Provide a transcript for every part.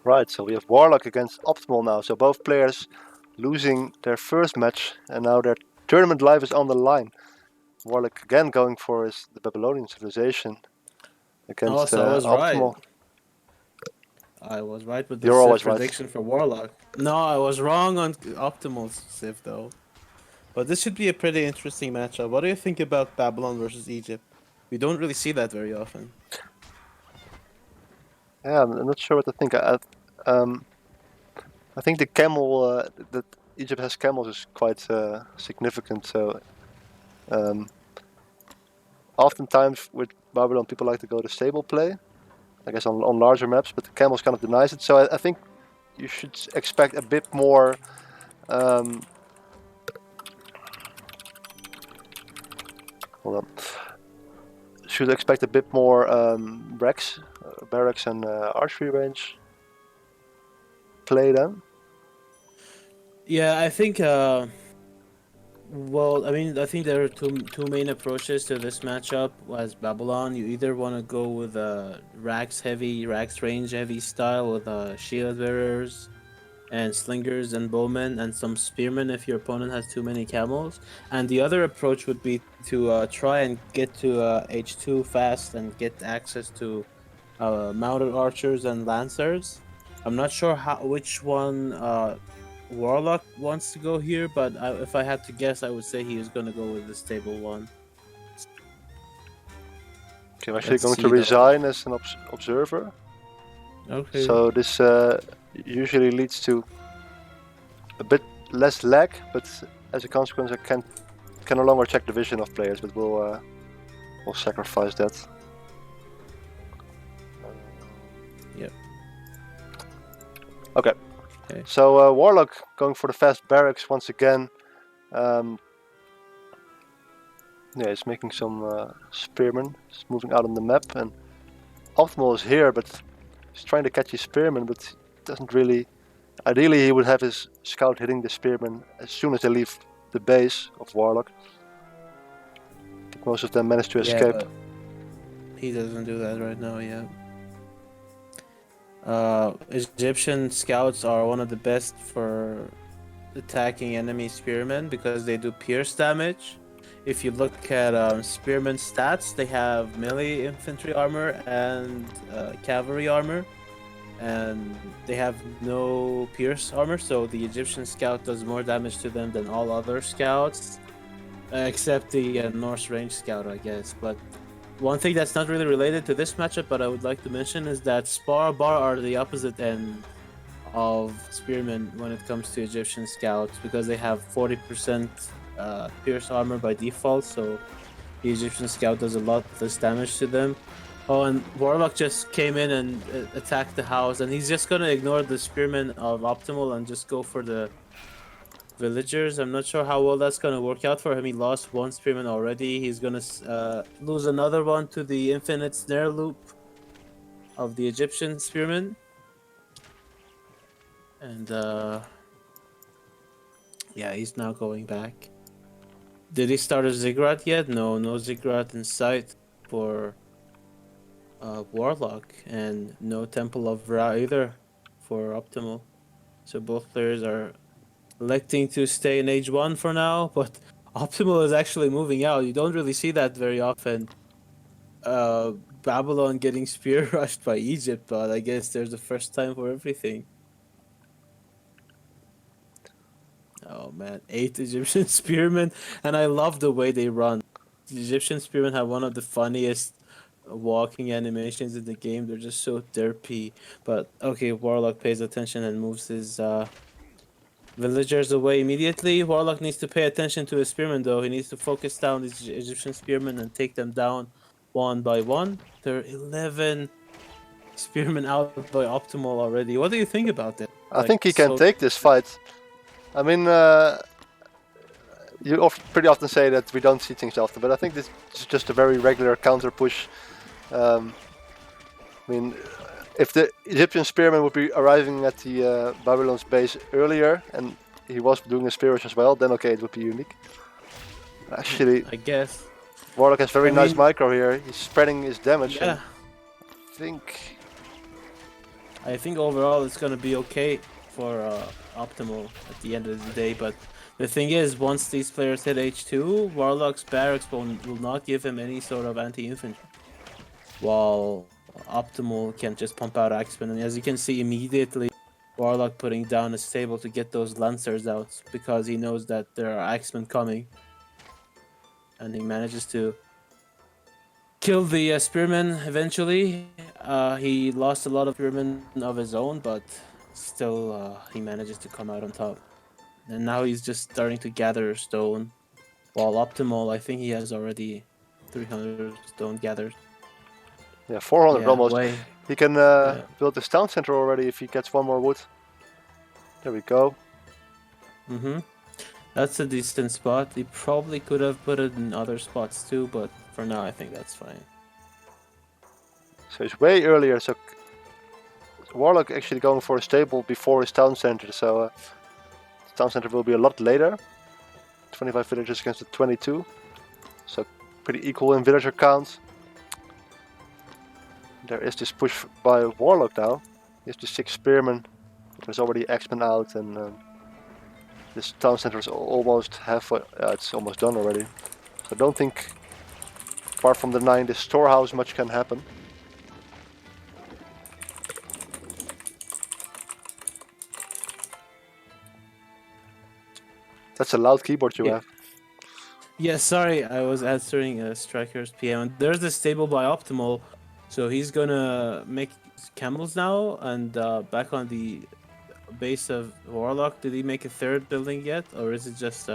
Right, so we have Warlock against Optimal now. So both players losing their first match, and now their tournament life is on the line. Warlock again going for the Babylonian civilization against Also, I was Optimal. right. I was right with the You're Civ always right. prediction for Warlock. No, I was wrong on Optimal's Civ though. But this should be a pretty interesting matchup. What do you think about Babylon versus Egypt? We don't really see that very often. Yeah, I'm not sure what to think. I think the camel that Egypt has camels is quite significant. So oftentimes with Babylon, people like to go to stable play, I guess on larger maps, but the camels kind of denies it. So I think you should expect a bit more. Hold on. Should expect a bit more Beorix and archery range play then. Yeah, I think. Well, I mean, I think there are two main approaches to this matchup. As Babylon, you either want to go with a Rax range heavy style with shield bearers and slingers and bowmen and some spearmen if your opponent has too many camels. And the other approach would be to try and get to H2 fast and get access to mounted archers and lancers. I'm not sure which one Warlock wants to go here, but if I had to guess, I would say he is going to go with the stable one. Okay, I'm actually Let's going to see, though. resign as an observer. Okay. So this usually leads to a bit less lag, but as a consequence, I can no longer check the vision of players, but we'll sacrifice that. Yep. Okay. Okay. So Warlock going for the fast barracks once again. Yeah, he's making some spearmen. He's moving out on the map, and Optimal is here, but he's trying to catch his spearmen, but he doesn't really. Ideally, he would have his scout hitting the spearmen as soon as they leave the base of Warlock. But most of them manage to escape. But he doesn't do that right now, yeah. Egyptian scouts are one of the best for attacking enemy spearmen because they do pierce damage. If you look at spearmen stats, they have melee infantry armor and cavalry armor, and they have no pierce armor, so the Egyptian scout does more damage to them than all other scouts, except the Norse range scout, I guess. But one thing that's not really related to this matchup, but I would like to mention, is that Spar Bar are the opposite end of spearmen when it comes to Egyptian scouts, because they have 40% pierce armor by default, so the Egyptian scout does a lot less damage to them. Oh, and Warlock just came in and attacked the house, and he's just gonna ignore the spearmen of Optimal and just go for the villagers. I'm not sure how well that's gonna work out for him. He lost one spearman already. He's gonna lose another one to the infinite snare loop of the Egyptian spearman. And yeah, he's now going back. Did he start a ziggurat yet? No ziggurat in sight for Warlock, and no Temple of Ra either for Optimal. So both players are electing to stay in H1 for now, but Optimal is actually moving out. You don't really see that very often. Babylon getting spear rushed by Egypt, but I guess there's a first time for everything. Oh man, 8 Egyptian spearmen, and I love the way they run. The Egyptian spearmen have one of the funniest walking animations in the game. They're just so derpy. But okay, Warlock pays attention and moves his villagers away immediately. Warlock needs to pay attention to his spearmen though. He needs to focus down these Egyptian spearmen and take them down one by one. There are 11 spearmen out by Optimal already. What do you think about that? I think he can take this fight. I mean, you pretty often say that we don't see things often, but I think this is just a very regular counter push. I mean, if the Egyptian spearman would be arriving at the Babylon's base earlier and he was doing a spear rush as well, then okay, it would be unique. Actually, I guess Warlock has very nice micro here. He's spreading his damage. Yeah. I think I think overall it's gonna be okay for Optimal at the end of the day, but the thing is, once these players hit H2, Warlock's Beorix will not give him any sort of anti-infantry, while Optimal can just pump out Axeman, and as you can see immediately, Warlock putting down a stable to get those Lancers out, because he knows that there are Axemen coming, and he manages to kill the Spearman eventually. He lost a lot of Spearmen of his own, but still he manages to come out on top. And now he's just starting to gather stone, while Optimal, I think he has already 300 stone gathered. Yeah, 400 Yeah, almost. way. He can build this town center already if he gets one more wood. There we go. That's a decent spot. He probably could have put it in other spots too, but for now I think that's fine. So he's way earlier, so Warlock actually going for a stable before his town center, so the town center will be a lot later. 25 villagers against the 22, so pretty equal in villager count. There is this push by Warlock now. He has the 6 spearmen. There's already Axemen out, and this town center is almost halfway. It's almost done already. So I don't think, apart from the 9, the storehouse, much can happen. That's a loud keyboard you have. Yeah, sorry, I was answering Striker's PM. And there's the stable by Optimal, so he's gonna make camels now, and back on the base of Warlock. Did he make a third building yet, or is it just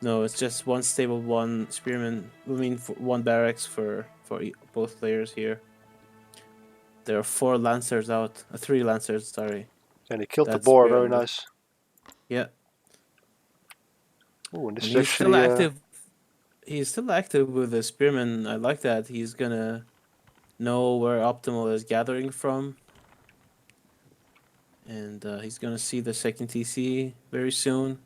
no? It's just one stable, one spearman. I mean, one barracks for both players here. There are 4 lancers out, 3 lancers. Sorry. And he killed the boar. Very nice. Yeah. Oh, and this and is he's actually still active. He's still active with the spearman. I like that. He's gonna know where Optimal is gathering from. And he's gonna see the second TC very soon.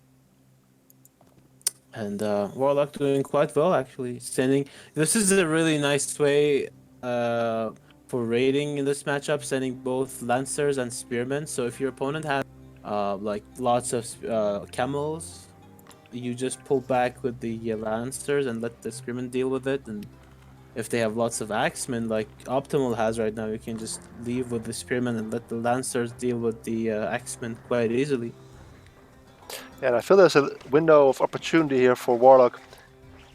And Warlock doing quite well actually. This is a really nice way for raiding in this matchup, sending both lancers and spearmen. So if your opponent has like lots of camels, you just pull back with the lancers and let the spearmen deal with it. And if they have lots of axemen like Optimal has right now, you can just leave with the spearmen and let the lancers deal with the axemen quite easily. Yeah, and I feel there's a window of opportunity here for Warlock.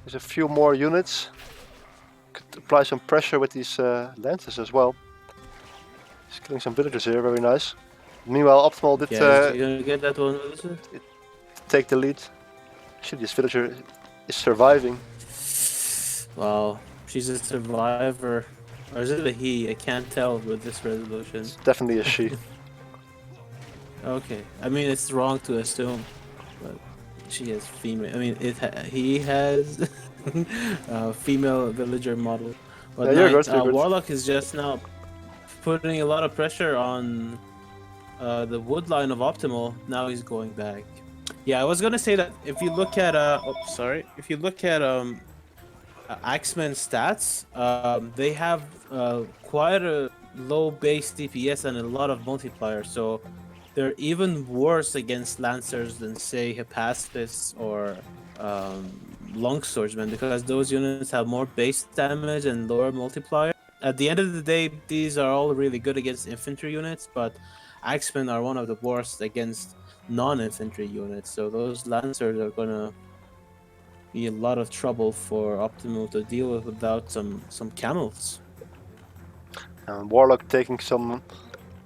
There's a few more units. Could apply some pressure with these lancers as well. He's killing some villagers here, very nice. Meanwhile, Optimal did you're gonna get that one villager? Take the lead. Actually, this villager is surviving. Wow, she's a survivor. Or is it a he? I can't tell with this resolution. It's definitely a she. Okay, I mean it's wrong to assume, but she is female. I mean he has a female villager model. But yeah, you're good. Warlock is just now putting a lot of pressure on the wood line of Optimal. Now he's going back. Yeah, I was gonna say that if you look at if you look at Axemen stats, they have quite a low base DPS and a lot of multiplier, so they're even worse against Lancers than say Hephaestus or Longswordsmen, because those units have more base damage and lower multiplier. At the end of the day, these are all really good against infantry units, but Axemen are one of the worst against non-infantry units, so those Lancers are gonna be a lot of trouble for Optimal to deal with without some camels. Warlock taking some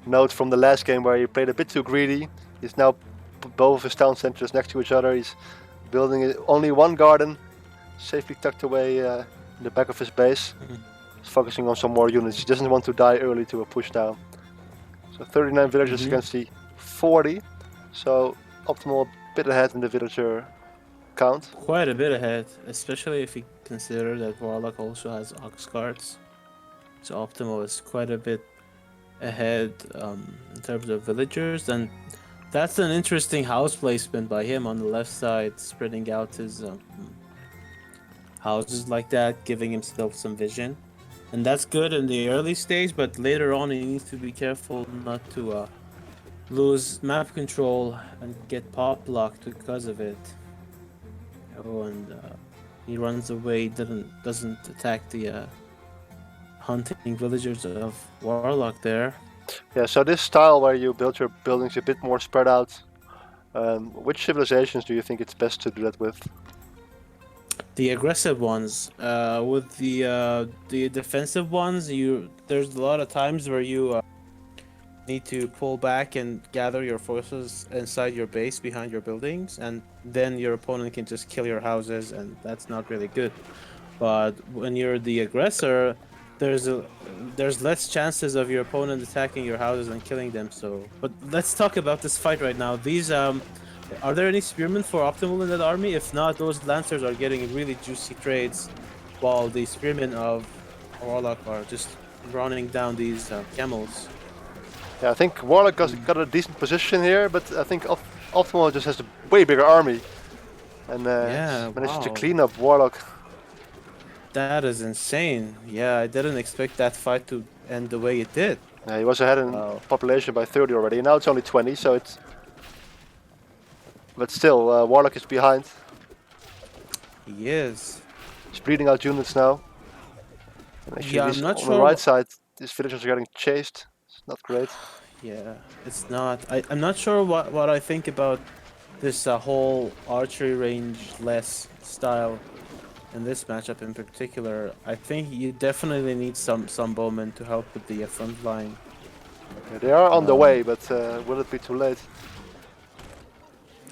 note from the last game where he played a bit too greedy. He's now put both of his town centers next to each other. He's building only one garden, safely tucked away in the back of his base. He's focusing on some more units. He doesn't want to die early to a push down. So 39 villagers against the 40. So Optimal a bit ahead in the villager count. Quite a bit ahead, especially if you consider that Warlock also has ox carts. So Optimal is quite a bit ahead in terms of villagers, and that's an interesting house placement by him on the left side, spreading out his houses like that, giving himself some vision. And that's good in the early stage, but later on he needs to be careful not to lose map control and get pop blocked because of it. Oh, and he runs away, doesn't attack the hunting villagers of Warlock there. Yeah, so this style where you build your buildings a bit more spread out, which civilizations do you think it's best to do that with? The aggressive ones, with the defensive ones, there's a lot of times where you need to pull back and gather your forces inside your base behind your buildings, and then your opponent can just kill your houses, and that's not really good. But when you're the aggressor, there's less chances of your opponent attacking your houses and killing them. So, but let's talk about this fight right now. These are there any spearmen for Optimal in that army? If not, those lancers are getting really juicy trades, while the spearmen of Warlock are just running down these camels. Yeah, I think Warlock got a decent position here, but I think Optimal just has a way bigger army and Yeah, managed to wow. clean up Warlock. That is insane. Yeah, I didn't expect that fight to end the way it did. He was ahead in Wow. population by 30 already. Now it's only 20, so it's. But still, Warlock is behind. He is. He's bleeding out units now. And actually, Yeah, I'm not on sure. the right side, these villagers are getting chased. It's not great. Yeah, it's not. I'm not sure what I think about this whole archery range less style in this matchup in particular. I think you definitely need some bowmen to help with the front line. Yeah, they are on the Um, way, but will it be too late?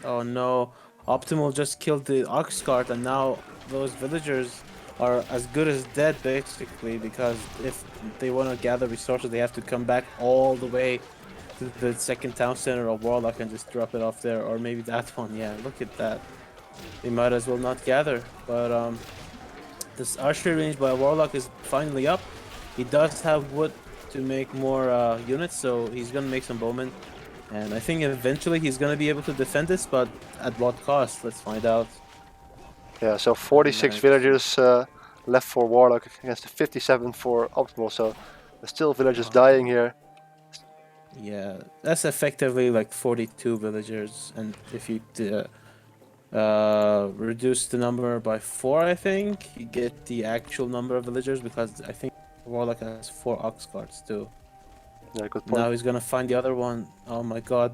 Oh no, Optimal just killed the ox cart, and now those villagers are as good as dead basically, because if they want to gather resources, they have to come back all the way to the second town center of Warlock and just drop it off there, or maybe that one. Yeah, look at that. They might as well not gather. But this archery range by Warlock is finally up. He does have wood to make more units, so he's gonna make some bowmen. And I think eventually he's gonna be able to defend this, but at what cost? Let's find out. Yeah, so 46 Next. villagers left for Warlock against the 57 for Optimal. So there's still villagers Wow. dying here. Yeah, that's effectively like 42 villagers, and if you reduce the number by 4, I think you get the actual number of villagers, because I think Warlock has 4 ox carts too. Yeah, good point. Now he's gonna find the other one. Oh my god.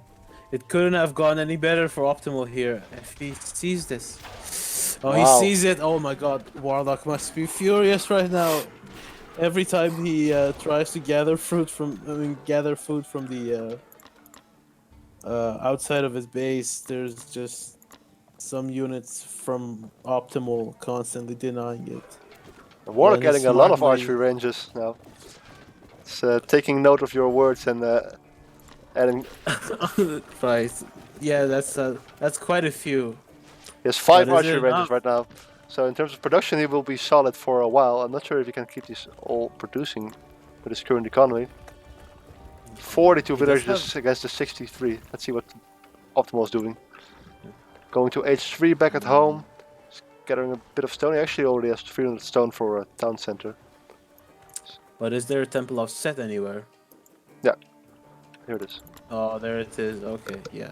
It couldn't have gone any better for Optimal here. If he sees this. Oh, he Wow. sees it. Oh my god. Warlock must be furious right now. Every time he tries to gather food from the outside of his base, there's just some units from Optimal constantly denying it. Warlock And he's getting a lot of smartly- archery ranges now. It's taking note of your words and adding. Right. Yeah, that's quite a few. He has 5 But is archery it ranges enough? right now. So in terms of production, he will be solid for a while. I'm not sure if he can keep these all producing with his current economy. 42 He does villagers against the 63. Let's see what Optimal is doing. Going to H3 back at home. He's gathering a bit of stone. He actually already has 300 stone for a town center. But is there a Temple of Set anywhere? Here it is. Oh, there it is. Okay, yeah.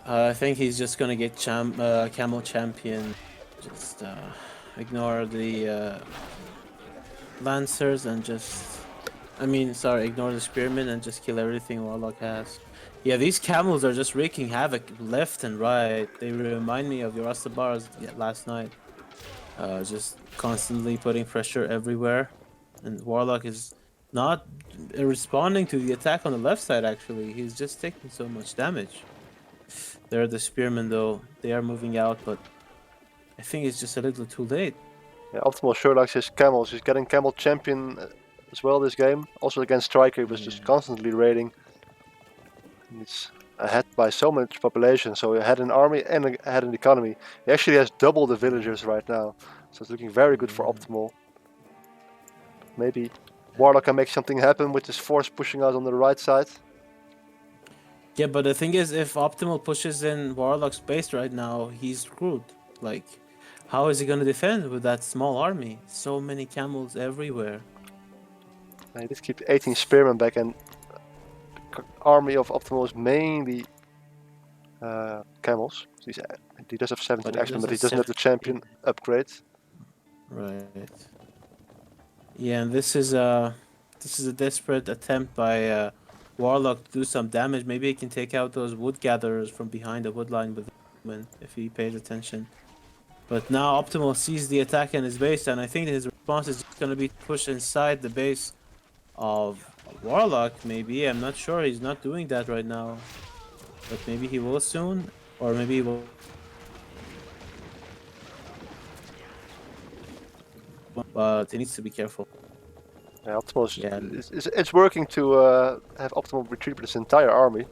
I think he's just gonna get Camel Champion. Just ignore the Lancers and just... ignore the Spearmen and just kill everything Warlock has. Yeah, these camels are just wreaking havoc left and right. They remind me of your Astabars last night. Just constantly putting pressure everywhere. And Warlock is not responding to the attack on the left side, actually. He's just taking so much damage. There are the Spearmen, though. They are moving out, but I think it's just a little too late. Yeah, Optimal sure likes his camels. He's getting camel champion as well this game. Also against Striker, he was just constantly raiding. He's ahead by so much population, so he had an army and ahead in economy. He actually has double the villagers right now, so it's looking very good for Optimal. Maybe Warlock can make something happen with his force pushing out on the right side. Yeah, but the thing is, if Optimal pushes in Warlock's base right now, he's screwed. Like, How is he gonna defend with that small army? So many camels everywhere. He did keep 18 spearmen back, and the army of Optimal is mainly camels. He does have 17 But he X-Men, does but a he doesn't have the champion upgrade. Right. Yeah, and this is a desperate attempt by Warlock to do some damage. Maybe he can take out those wood gatherers from behind the wood line with him if he pays attention. But now Optimal sees the attack in his base, and I think his response is just gonna be to push inside the base of Warlock. Maybe I'm not sure. He's not doing that right now, but maybe he will soon, or maybe he will. But he needs to be careful. Yeah, Optimal Yeah. it's working to have Optimal retreat with his entire army.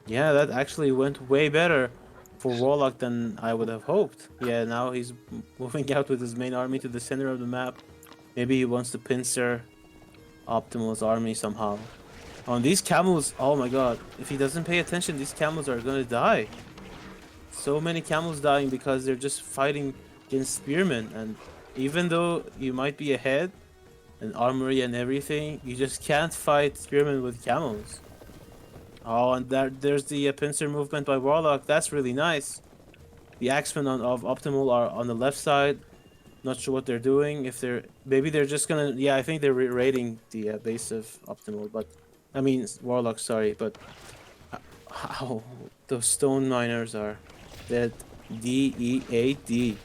Yeah, that actually went way better for Warlock than I would have hoped. Yeah, now he's moving out with his main army to the center of the map. Maybe he wants to pincer Optimal's army somehow. On these camels, oh my god, if he doesn't pay attention, these camels are gonna die. So many camels dying because they're just fighting against spearmen, and even though you might be ahead, and armory and everything, you just can't fight spearmen with camels. Oh, and there's the pincer movement by Warlock. That's really nice. The axemen of Optimal are on the left side. Not sure what they're doing. If they're maybe they're just gonna I think they're raiding the base of Optimal. But I mean Warlock, sorry, but how those stone miners are dead. DEAD.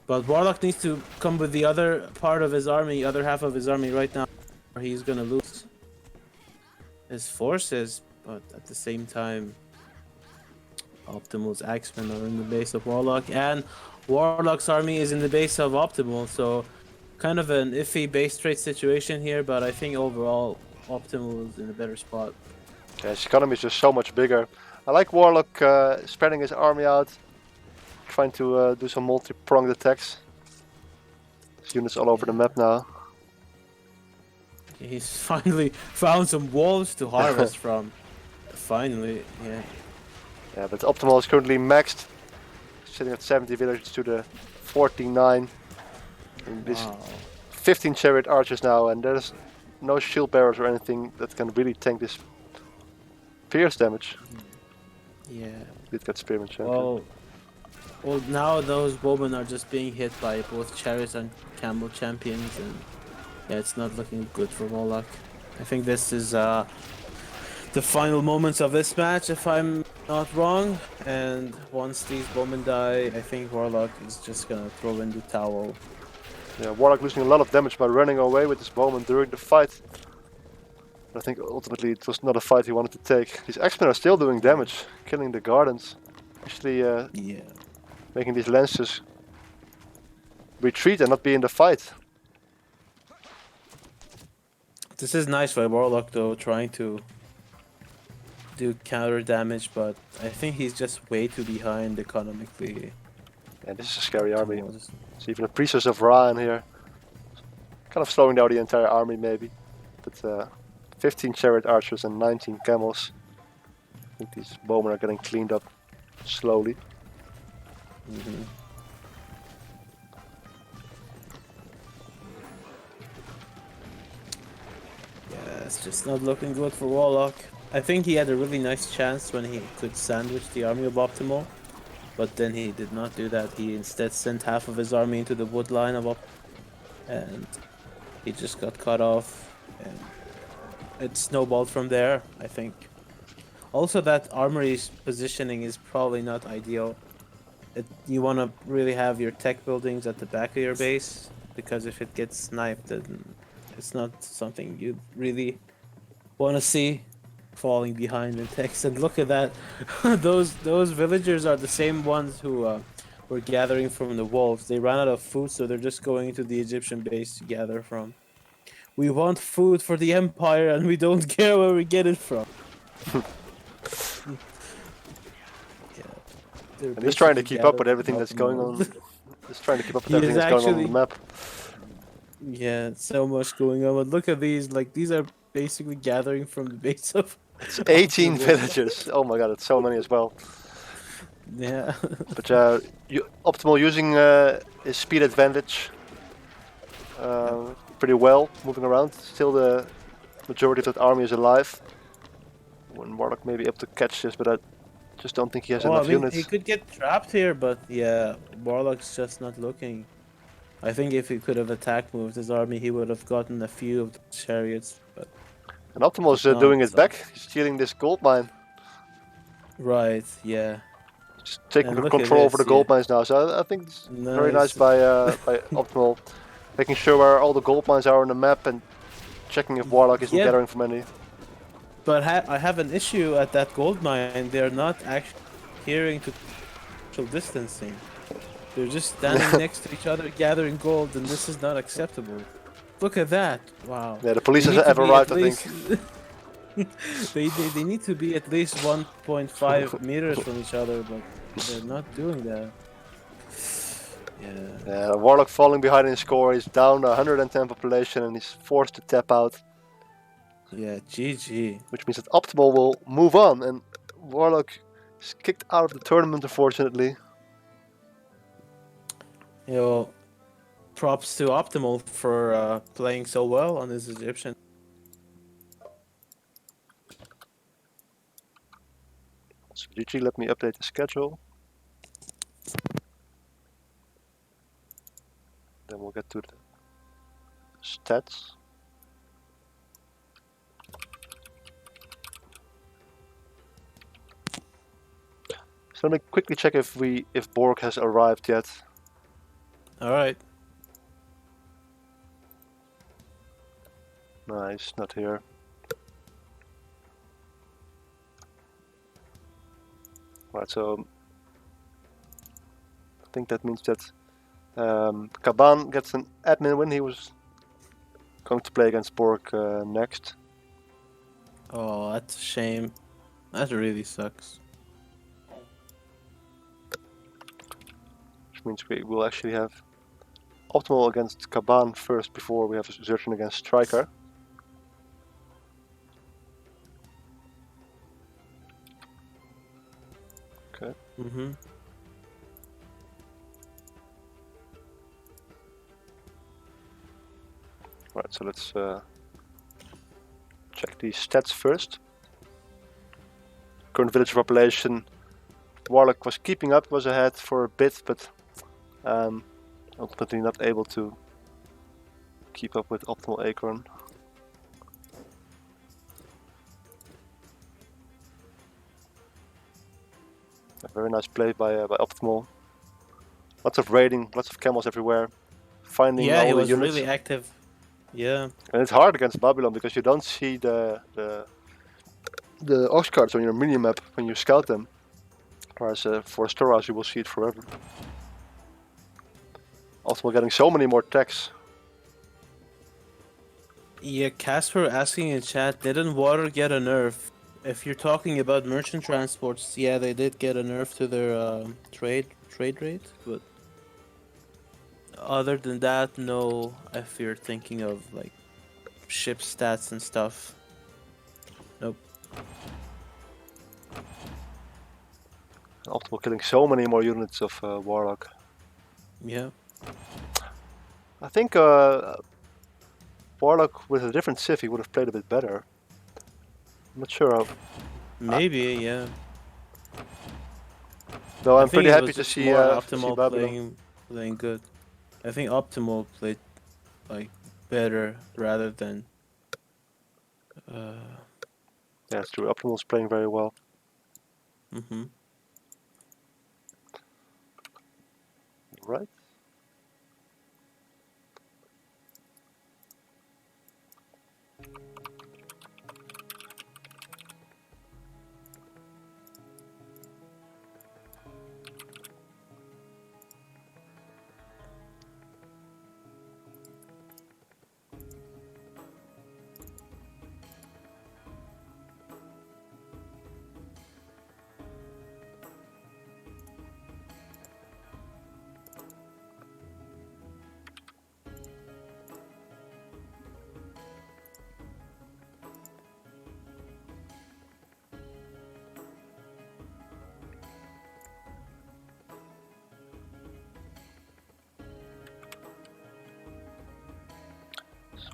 But Warlock needs to come with the other part of his army, other half of his army right now, or he's gonna lose his forces. But at the same time, Optimal's axemen are in the base of Warlock, and Warlock's army is in the base of Optimal, so kind of an iffy base trade situation here, but I think overall Optimal is in a better spot. Yeah, his economy is just so much bigger. I like Warlock spreading his army out, trying to do some multi-pronged attacks. There's units all over the map now. He's finally found some wolves to harvest from. Finally, yeah. Yeah, but Optimal is currently maxed, sitting at 70 villagers to the 49. And this Wow. 15 chariot archers now, and there's no shield bearers or anything that can really tank this pierce damage. Yeah. Did get spearman champion. Well, now those bowmen are just being hit by both chariots and camel champions, and yeah, it's not looking good for Warlock. I think this is the final moments of this match, if I'm not wrong. And once these bowmen die, I think Warlock is just gonna throw in the towel. Yeah, Warlock losing a lot of damage by running away with his bowman during the fight. But I think ultimately it was not a fight he wanted to take. These X-Men are still doing damage, killing the gardens. Actually Yeah. making these lancers retreat and not be in the fight. This is nice by Warlock though, trying to do counter damage, but I think he's just way too behind economically. Yeah, this is a scary army. Optimal. There's even a priestess of Ra in here. Kind of slowing down the entire army maybe. But 15 chariot archers and 19 camels. I think these bowmen are getting cleaned up slowly. Mm-hmm. Yeah, it's just not looking good for Warlock. I think he had a really nice chance when he could sandwich the army of Optimal, but then he did not do that. He instead sent half of his army into the wood line of and he just got cut off, and it snowballed from there, I think. Also, that armory's positioning is probably not ideal. You want to really have your tech buildings at the back of your base, because if it gets sniped, then it's not something you really want to see falling behind in techs. And look at that, those villagers are the same ones who were gathering from the wolves. They ran out of food, so they're just going into the Egyptian base to gather from. We want food for the Empire, and we don't care where we get it from. I'm just trying to keep up with everything that's going on. Just trying to keep up with everything that's going on the map. Yeah, so much going on. But look at these. Like, these are basically gathering from the base of... It's 18 villagers. Oh my god, it's so many as well. Yeah. But Optimal using his speed advantage pretty well, moving around. Still the majority of that army is alive. When Warlock may be able to catch this, but I just don't think he has Oh, I enough mean, he units. could get trapped here, but yeah, Warlock's just not looking. I think if he could have attack moved his army, he would have gotten a few of the chariots, but And Optimal is did not. doing it So. back. He's stealing this gold mine. Right, yeah. Just taking And look at control over the this, yeah. gold mines now. So I think it's very nice Nice. by Optimal, making sure where all the gold mines are on the map and checking if Warlock isn't Yeah, gathering from any. but I have an issue at that gold mine. They're not actually adhering to social distancing. They're just standing next to each other gathering gold, and this is not acceptable. Look at that! Wow. Yeah, the police They need to have be at arrived, I think. least. they need to be at least 1.5 meters from each other, but they're not doing that. Yeah. Yeah, Warlock falling behind in score. He's down 110 population and he's forced to tap out. Yeah, GG. Which means that Optimal will move on, and Warlock is kicked out of the tournament, unfortunately. You know, props to Optimal for playing so well on his Egyptian. So GG, let me update the schedule. Then we'll get to the stats. So let me quickly check if Borg has arrived yet. All right. Nice, not here. Right, so I think that means that Kaban gets an admin win. He was going to play against Borg next. Oh, that's a shame. That really sucks. Which means we will actually have Optimal against Kaban first before we have Zertin against Striker. Okay. Mm-hmm. Right, so let's check the stats first. Current village population. Warlock was keeping up, was ahead for a bit, but ultimately not able to keep up with OptimalACorn. A very nice play by Optimal. Lots of raiding, lots of camels everywhere, finding Yeah, all he the was units. really active. Yeah. And it's hard against Babylon because you don't see the ox cards on your mini-map when you scout them. Whereas for Storehouse you will see it forever. Optimal getting so many more techs. Yeah, Casper asking in chat, didn't water get a nerf? If you're talking about merchant transports, yeah, they did get a nerf to their trade rate, but other than that, no. If you're thinking of like ship stats and stuff, nope. Optimal killing so many more units of Warlock. Yeah. I think Warlock with a different civ he would have played a bit better. I'm not sure how. Maybe, yeah. No, I I'm think pretty it happy was to just see more Babylon. Optimal playing good. I think Optimal played like better rather than Yeah, it's true. Optimal's playing very well. mm-hmm. Right.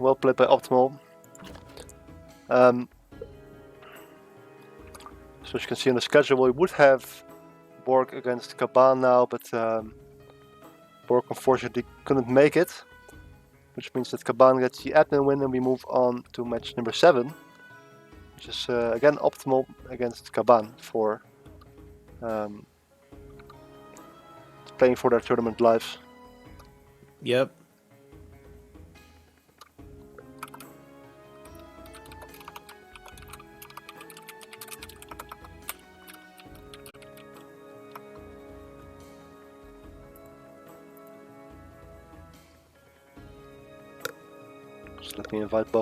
Well played by Optimal. So as you can see on the schedule, we would have Borg against Caban now, but Borg unfortunately couldn't make it. Which means that Caban gets the admin win and we move on to match number 7. Which is again Optimal against Caban for playing for their tournament lives. Yep. Just let me invite both